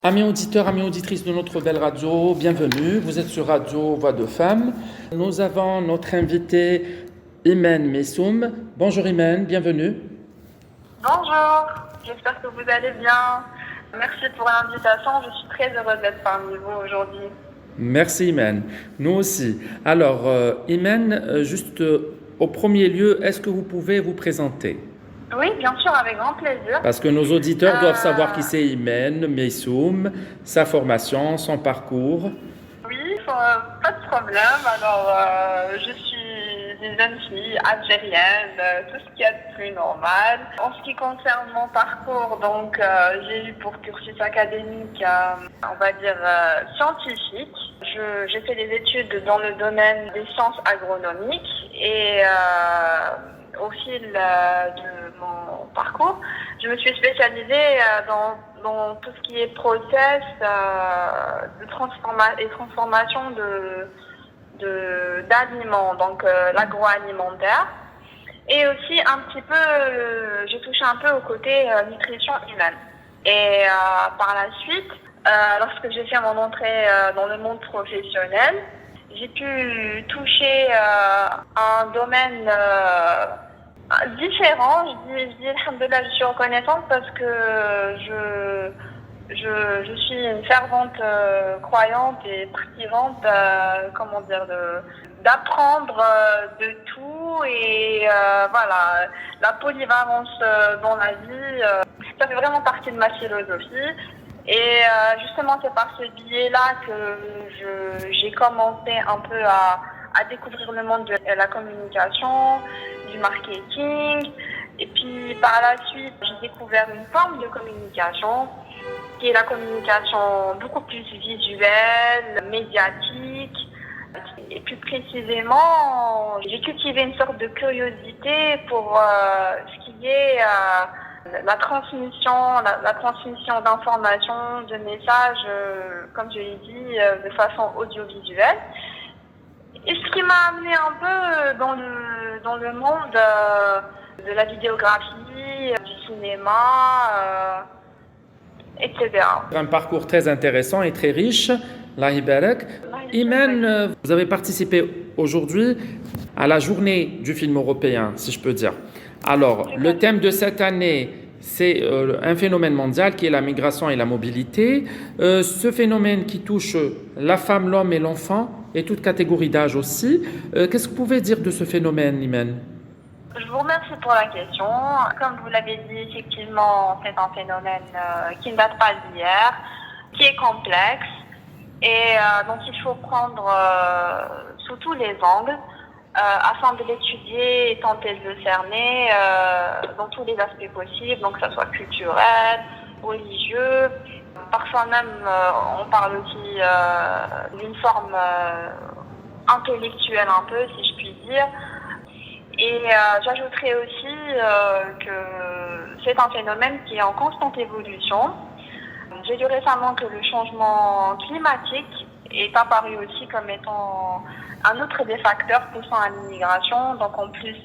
Amis auditeurs, amis auditrices de notre belle radio, bienvenue. Vous êtes sur Radio Voix de Femmes. Nous avons notre invité Imen Messoum. Bonjour Imen, bienvenue. Bonjour, j'espère que vous allez bien. Merci pour l'invitation, je suis très heureuse d'être parmi vous aujourd'hui. Merci Imen, nous aussi. Alors Imen, juste au premier lieu, est-ce que vous pouvez vous présenter? Oui, bien sûr, avec grand plaisir. Parce que nos auditeurs doivent savoir qui c'est Imen Messoum, sa formation, son parcours. Oui, pas de problème. Alors, je suis une jeune fille algérienne, tout ce qu'il y a de plus normal. En ce qui concerne mon parcours, donc, j'ai eu pour cursus académique, on va dire, scientifique. J'ai fait des études dans le domaine des sciences agronomiques et au fil de mon parcours, je me suis spécialisée dans tout ce qui est process de transformation d'aliments, donc l'agroalimentaire. Et aussi un petit peu, j'ai touché un peu au côté nutrition humaine. Et par la suite, lorsque j'ai fait mon entrée dans le monde professionnel, j'ai pu toucher un domaine différent. Je dis alhamdoulilah, je suis reconnaissante parce que je suis une fervente croyante et partisante, d'apprendre de tout et voilà, la polyvalence dans la vie, ça fait vraiment partie de ma philosophie. Et justement, c'est par ce biais-là que j'ai commencé un peu à découvrir le monde de la communication, du marketing. Et puis par la suite, j'ai découvert une forme de communication qui est la communication beaucoup plus visuelle, médiatique. Et plus précisément, j'ai cultivé une sorte de curiosité pour ce qui est la transmission d'informations, de messages, comme je l'ai dit, de façon audiovisuelle. Et ce qui m'a amené un peu dans le monde de la vidéographie, du cinéma, etc. Un parcours très intéressant et très riche. Allah Ibarak. Imen, vous avez participé aujourd'hui à la journée du film européen, si je peux dire. Alors, le thème de cette année, c'est un phénomène mondial qui est la migration et la mobilité. Ce phénomène qui touche la femme, l'homme et l'enfant, et toute catégorie d'âge aussi. Qu'est-ce que vous pouvez dire de ce phénomène, Imen? Je vous remercie pour la question. Comme vous l'avez dit, effectivement, c'est un phénomène qui ne date pas d'hier, qui est complexe et dont il faut prendre sous tous les angles afin de l'étudier et tenter de le cerner dans tous les aspects possibles, donc que ce soit culturel, religieux. Parfois même, on parle aussi d'une forme intellectuelle un peu, si je puis dire. Et j'ajouterais aussi que c'est un phénomène qui est en constante évolution. J'ai lu récemment que le changement climatique est apparu aussi comme étant un autre des facteurs poussant à l'immigration, donc en plus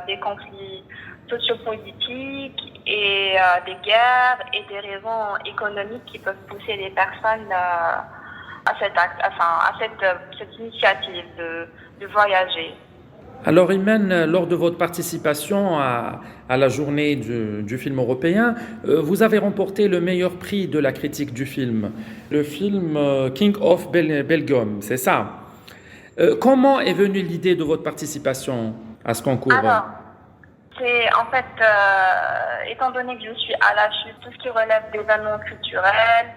des conflits sociopolitiques et des guerres et des raisons économiques qui peuvent pousser les personnes à cette initiative de voyager. Alors, Imen, lors de votre participation à la journée du film européen, vous avez remporté le meilleur prix de la critique du film, le film King of Belgium, c'est ça? Comment est venue l'idée de votre participation à ce concours? Alors, c'est en fait, étant donné que je suis à l'affût de tout ce qui relève d'événements culturels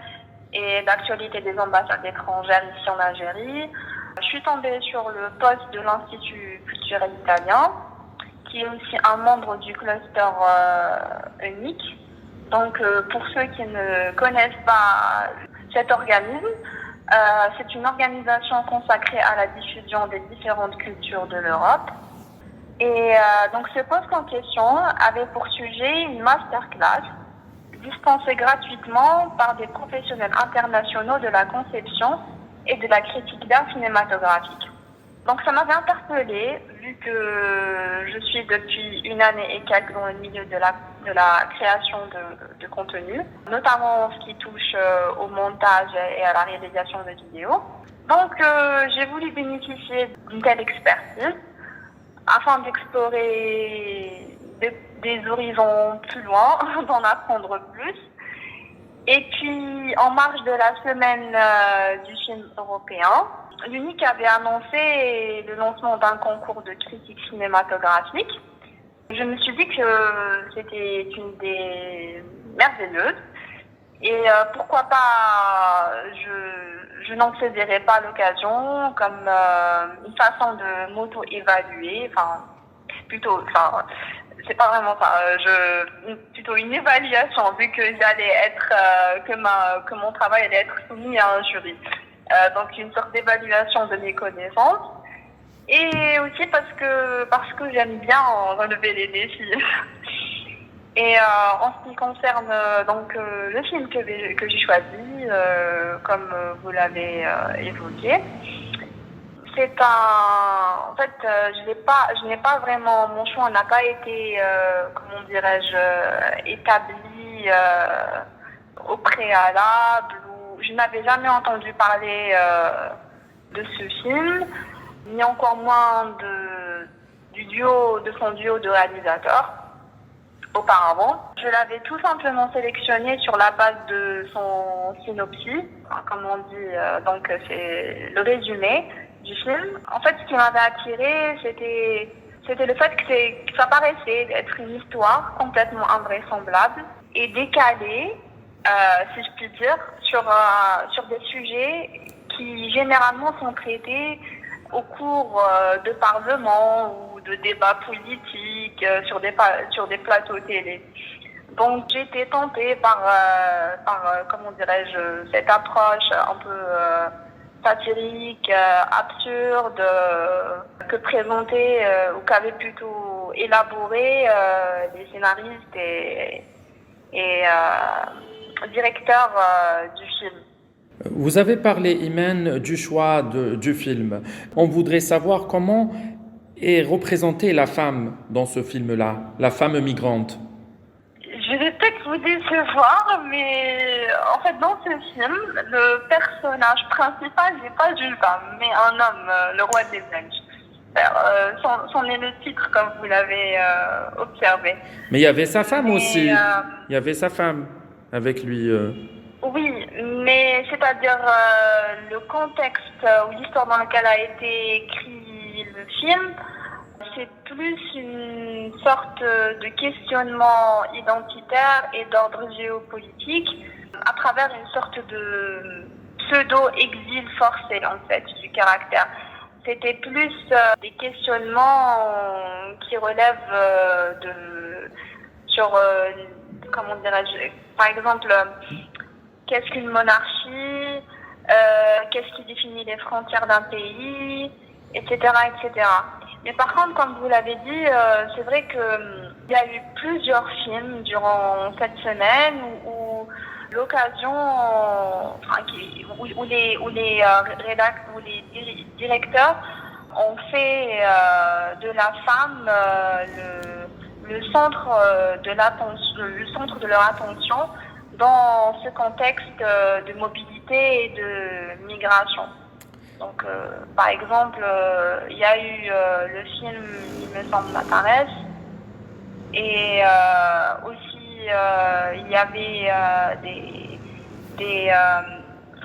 et d'actualité des ambassades étrangères ici en Algérie, je suis tombée sur le poste de l'Institut culturel italien, qui est aussi un membre du cluster unique. Donc, pour ceux qui ne connaissent pas cet organisme, c'est une organisation consacrée à la diffusion des différentes cultures de l'Europe. Et donc, ce poste en question avait pour sujet une masterclass dispensée gratuitement par des professionnels internationaux de la conception et de la critique d'art cinématographique. Donc ça m'avait interpellée, vu que je suis depuis 1 année et quelques dans le milieu de la création de contenu, notamment en ce qui touche au montage et à la réalisation de vidéos. Donc j'ai voulu bénéficier d'une telle expertise afin d'explorer des horizons plus loin, d'en apprendre plus. Et puis, en marge de la semaine du film européen, l'UNIC avait annoncé le lancement d'un concours de critique cinématographique. Je me suis dit que c'était une idée merveilleuse et pourquoi pas je n'en saisirais pas l'occasion comme une façon de m'auto-évaluer, c'est pas vraiment ça, plutôt une évaluation vu que j'allais être que mon travail allait être soumis à un jury. Donc une sorte d'évaluation de mes connaissances et aussi parce que j'aime bien relever les défis. Et en ce qui concerne le film que j'ai choisi, comme vous l'avez évoqué, en fait, je n'ai pas vraiment, mon choix n'a pas été, comment dirais-je, établi au préalable. Je n'avais jamais entendu parler de ce film, ni encore moins de son duo de réalisateurs auparavant. Je l'avais tout simplement sélectionné sur la base de son synopsis, comme on dit, donc c'est le résumé du film. En fait, ce qui m'avait attiré, c'était le fait que ça paraissait être une histoire complètement invraisemblable et décalée, si je puis dire, sur des sujets qui généralement sont traités au cours de parlements ou de débats politiques sur des plateaux télé. Donc j'ai été tentée par comment dirais-je, cette approche un peu satirique, absurde, que présentaient ou qu'avaient plutôt élaboré les scénaristes et directeurs du film. Vous avez parlé, Imen, du choix du film. On voudrait savoir comment est représentée la femme dans ce film-là, la femme migrante. Je vais peut-être vous décevoir, mais en fait, dans ce film, le personnage principal n'est pas une femme, mais un homme, le roi des Neiges. C'en est le titre, comme vous l'avez observé. Mais il y avait sa femme aussi. Il y avait sa femme avec lui. Oui, mais c'est-à-dire le contexte ou l'histoire dans laquelle a été écrit le film, c'est plus une sorte de questionnement identitaire et d'ordre géopolitique à travers une sorte de pseudo-exil forcé, en fait, du caractère. C'était plus des questionnements qui relèvent comment dirais-je, par exemple, qu'est-ce qu'une monarchie, qu'est-ce qui définit les frontières d'un pays, etc., etc. Mais par contre, comme vous l'avez dit, c'est vrai qu'il y a eu plusieurs films durant cette semaine où l'occasion, où les directeurs ont fait de la femme le centre de leur attention dans ce contexte de mobilité et de migration. Donc, par exemple, il y a eu le film, il me semble, La Paresse, et aussi il y avait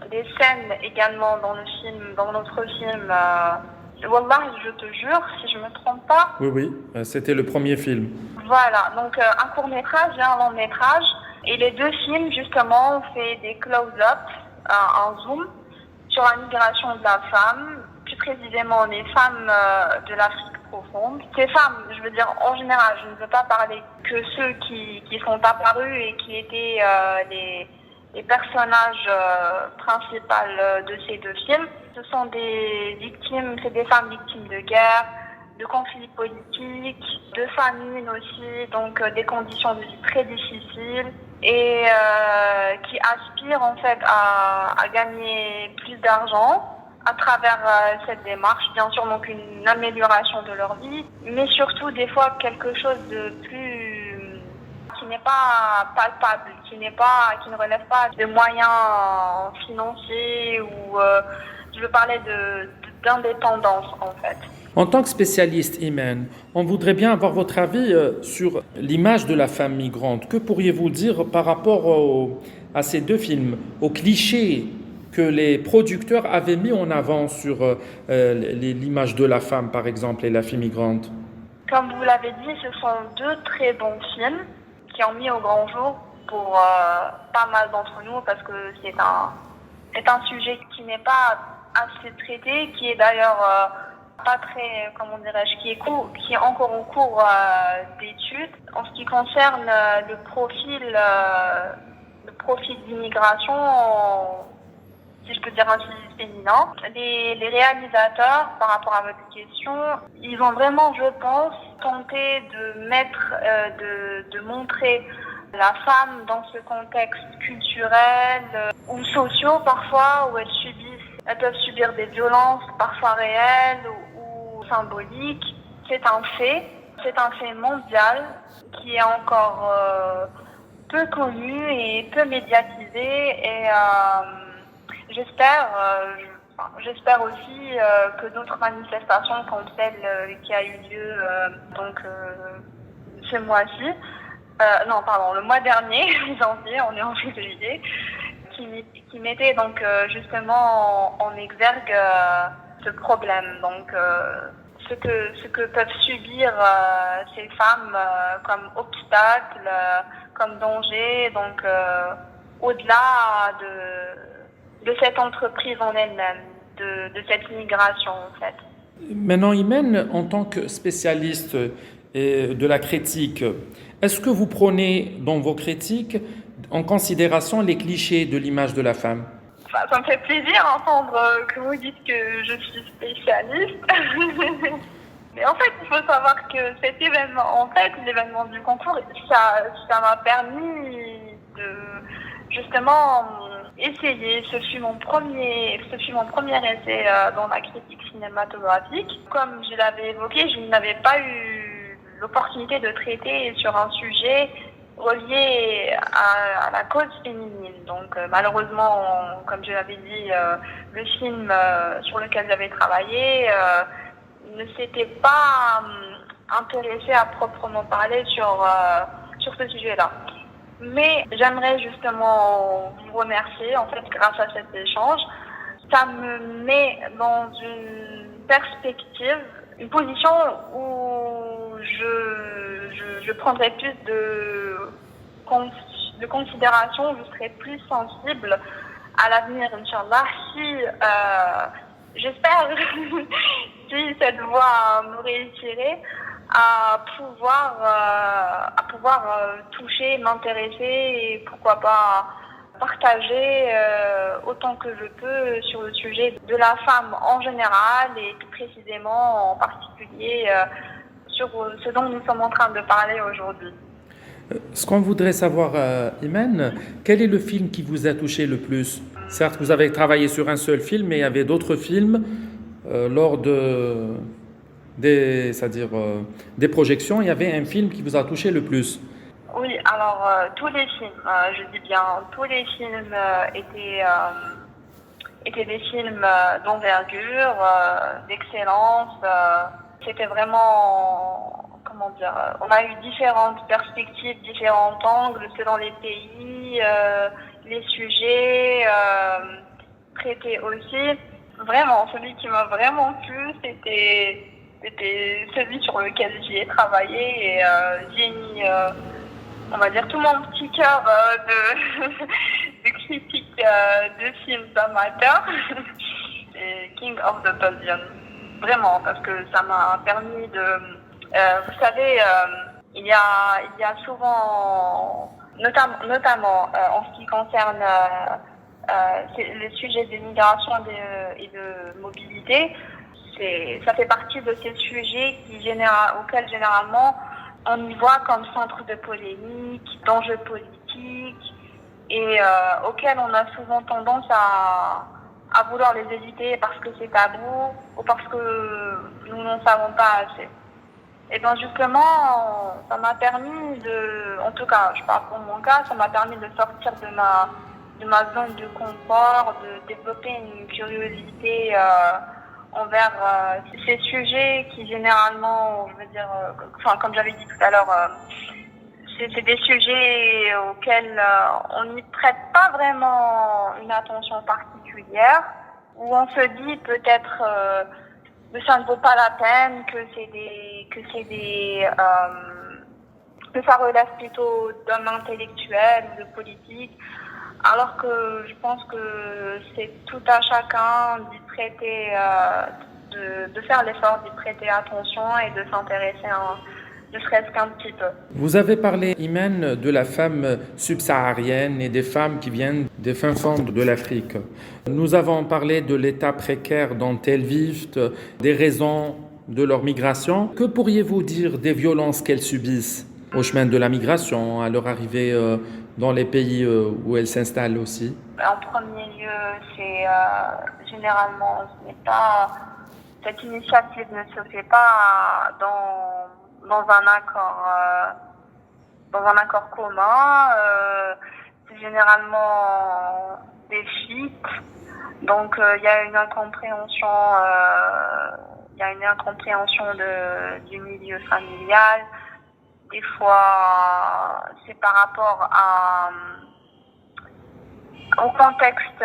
des scènes également dans notre film. Wallah, je te jure, si je me trompe pas. Oui, c'était le premier film. Voilà, donc un court-métrage et un long-métrage. Et les deux films, justement, ont fait des close-up en zoom sur la migration de la femme, plus précisément les femmes de l'Afrique profonde. Ces femmes, je veux dire, en général, je ne veux pas parler que ceux qui sont apparus et qui étaient les personnages principaux de ces deux films. Ce sont des femmes victimes de guerre, de conflits politiques, de famine aussi, donc des conditions de vie très difficiles et qui aspirent en fait à gagner plus d'argent, à travers cette démarche, bien sûr, donc une amélioration de leur vie, mais surtout des fois quelque chose de plus qui n'est pas palpable, qui ne relève pas de moyens financiers ou je veux parler d'indépendance en fait. En tant que spécialiste, Imen, on voudrait bien avoir votre avis sur l'image de la femme migrante. Que pourriez-vous dire par rapport à ces deux films, aux clichés que les producteurs avaient mis en avant sur l'image de la femme, par exemple, et la fille migrante? Comme vous l'avez dit, ce sont deux très bons films qui ont mis au grand jour pour pas mal d'entre nous parce que c'est un sujet qui n'est pas assez traité, qui est d'ailleurs pas très, comment dirais-je, qui est encore en cours d'études. En ce qui concerne le profil d'immigration, si je peux dire ainsi, féminin. Les réalisateurs, par rapport à votre question, ils ont vraiment, je pense, tenté de mettre, de montrer la femme dans ce contexte culturel ou sociaux parfois, où elles peuvent subir des violences parfois réelles ou symboliques. C'est un fait mondial qui est encore peu connu et peu médiatisé et j'espère aussi que d'autres manifestations comme celle qui a eu lieu ce mois-ci, le mois dernier, janvier, on est en février, qui mettait donc justement en exergue ce problème. Donc ce que peuvent subir ces femmes comme obstacle, comme danger, donc au-delà de cette entreprise en elle-même, de cette migration en fait. Maintenant, Imen, en tant que spécialiste de la critique, est-ce que vous prenez dans vos critiques en considération les clichés de l'image de la femme? Ça me fait plaisir d'entendre que vous dites que je suis spécialiste. Mais en fait, il faut savoir que cet événement, en fait, l'événement du concours, ça m'a permis de justement essayer. Ce fut mon premier essai dans la critique cinématographique. Comme je l'avais évoqué, je n'avais pas eu l'opportunité de traiter sur un sujet relié à la cause féminine. Donc malheureusement, comme je l'avais dit, le film sur lequel j'avais travaillé ne s'était pas intéressé à proprement parler sur ce sujet-là. Mais j'aimerais justement vous remercier, en fait, grâce à cet échange. Ça me met dans une perspective, une position où je prendrai plus de considération, je serai plus sensible à l'avenir, Inch'Allah, si, j'espère, si cette voie me réussirait à pouvoir toucher, m'intéresser et pourquoi pas partager autant que je peux sur le sujet de la femme en général et plus précisément en particulier sur ce dont nous sommes en train de parler aujourd'hui. Ce qu'on voudrait savoir, Imen, quel est le film qui vous a touché le plus? Certes, vous avez travaillé sur un seul film, mais il y avait d'autres films lors des projections. Il y avait un film qui vous a touché le plus? Oui, alors tous les films, je dis bien, tous les films étaient des films d'envergure, d'excellence. C'était vraiment, comment dire, on a eu différentes perspectives, différents angles selon les pays, les sujets traités aussi. Vraiment, celui qui m'a vraiment plu, c'était celui sur lequel j'y ai travaillé et j'ai mis, on va dire, tout mon petit cœur de critique de films d'amateurs. C'est King of the Pavilion. Vraiment, parce que ça m'a permis de... vous savez, il y a souvent, notamment en ce qui concerne le sujet de migration et de mobilité, ça fait partie de ces sujets auxquels généralement on y voit comme centre de polémique, d'enjeux politiques et auxquels on a souvent tendance à vouloir les éviter parce que c'est tabou ou parce que nous n'en savons pas assez. Et bien justement, ça m'a permis en tout cas, je parle pour mon cas, ça m'a permis de sortir de ma zone de confort, de développer une curiosité envers ces sujets qui généralement, je veux dire, comme j'avais dit tout à l'heure, c'est des sujets auxquels on n'y prête pas vraiment une attention particulière, où on se dit peut-être que ça ne vaut pas la peine, que ça relève plutôt d'hommes intellectuels ou de politique, alors que je pense que c'est tout à chacun d'y prêter, de faire l'effort d'y prêter attention et de s'intéresser ne serait-ce qu'un petit peu. Vous avez parlé, Imen, de la femme subsaharienne et des femmes qui viennent des fins fonds de l'Afrique. Nous avons parlé de l'état précaire dont elles vivent, des raisons de leur migration. Que pourriez-vous dire des violences qu'elles subissent au chemin de la migration, à leur arrivée dans les pays où elles s'installent aussi? En premier lieu, c'est généralement, cette initiative ne se fait pas dans un accord commun. C'est généralement des fuites. Donc il y a une incompréhension, du milieu familial. Des fois, c'est par rapport au contexte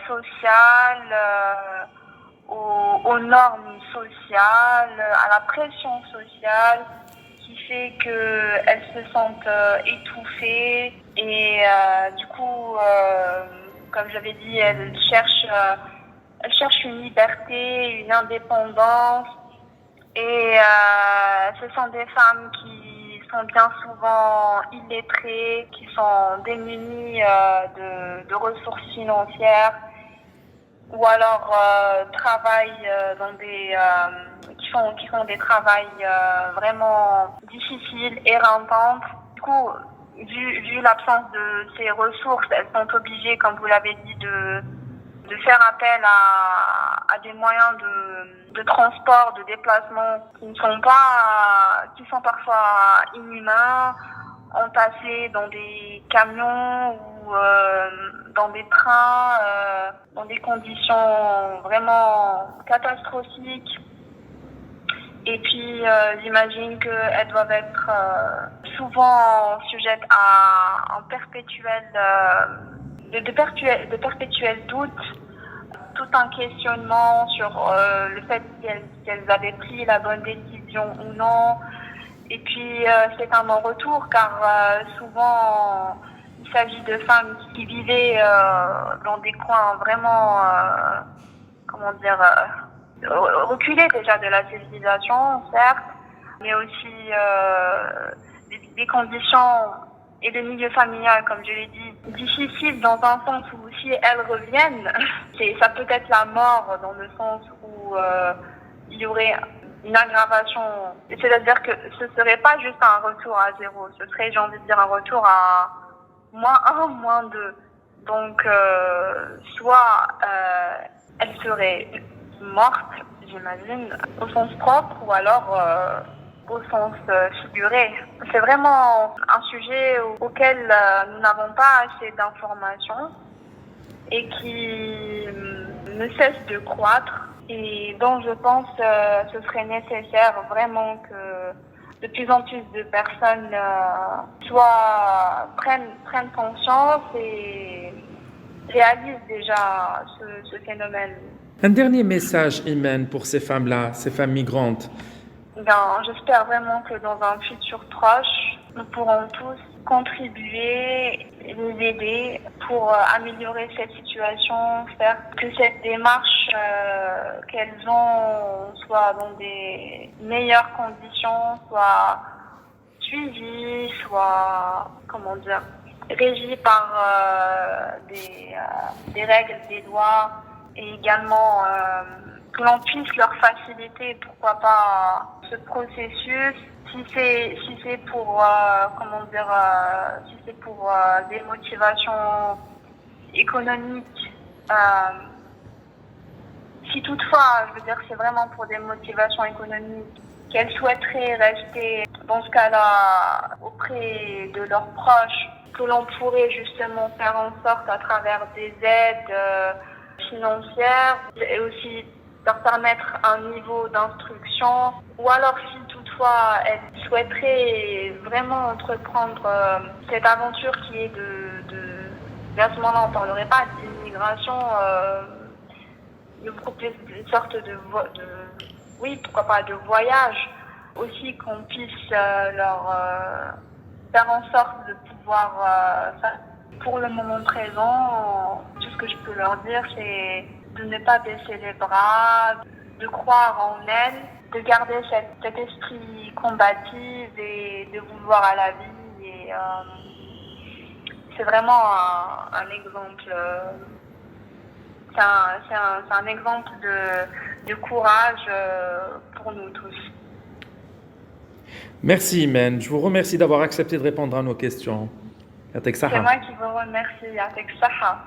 social, aux normes sociales, à la pression sociale qui fait qu'elles se sentent étouffées et du coup, comme j'avais dit, elles cherchent une liberté, une indépendance et ce sont des femmes qui sont bien souvent illettrées, qui sont démunies de ressources financières ou alors travaillent qui font des travails vraiment difficiles, éreintantes. Du coup, vu l'absence de ces ressources, elles sont obligées, comme vous l'avez dit, de faire appel à des moyens de transport, de déplacement qui sont parfois inhumains, entassés dans des camions ou dans des trains, dans des conditions vraiment catastrophiques. Et puis, j'imagine qu'elles doivent être souvent sujettes à un de perpétuels doutes, tout un questionnement sur le fait qu'elles avaient pris la bonne décision ou non. Et puis, c'est un non-retour car souvent, il s'agit de femmes qui vivaient dans des coins vraiment, reculés déjà de la civilisation, certes, mais aussi des conditions et de milieu familial, comme je l'ai dit, difficiles dans un sens où si elles reviennent, ça peut être la mort dans le sens où il y aurait une aggravation. C'est-à-dire que ce serait pas juste un retour à zéro, ce serait, j'ai envie de dire, un retour à -1, -2. Donc, soit elles seraient mortes, j'imagine, au sens propre, ou alors au sens figuré. C'est vraiment un sujet auquel nous n'avons pas assez d'informations et qui ne cesse de croître et dont je pense ce serait nécessaire vraiment que de plus en plus de personnes prennent conscience et réalisent déjà ce phénomène. Un dernier message, Imen, pour ces femmes-là, ces femmes migrantes. J'espère vraiment que dans un futur proche, nous pourrons tous contribuer et les aider pour améliorer cette situation, faire que cette démarche qu'elles ont soit dans des meilleures conditions, soit suivie, soit, régie par des règles, des lois et également que l'on puisse leur faciliter, pourquoi pas, ce processus. Si c'est pour des motivations économiques, Si toutefois, je veux dire, c'est vraiment pour des motivations économiques, qu'elles souhaiteraient rester dans ce cas-là auprès de leurs proches, que l'on pourrait justement faire en sorte à travers des aides financières et aussi leur permettre un niveau d'instruction, ou alors si toutefois elles souhaiteraient vraiment entreprendre cette aventure qui est à ce moment-là on ne parlerait pas d'immigration, beaucoup plus une sorte oui, pourquoi pas, de voyage, aussi qu'on puisse leur faire en sorte de pouvoir, pour le moment présent, tout ce que je peux leur dire, c'est de ne pas baisser les bras, de croire en elles, de garder cet esprit combatif et de vouloir à la vie. Et c'est vraiment un exemple. C'est un exemple de courage pour nous tous. Merci, Imen. Je vous remercie d'avoir accepté de répondre à nos questions. C'est moi qui vous remercie. Avec Saha.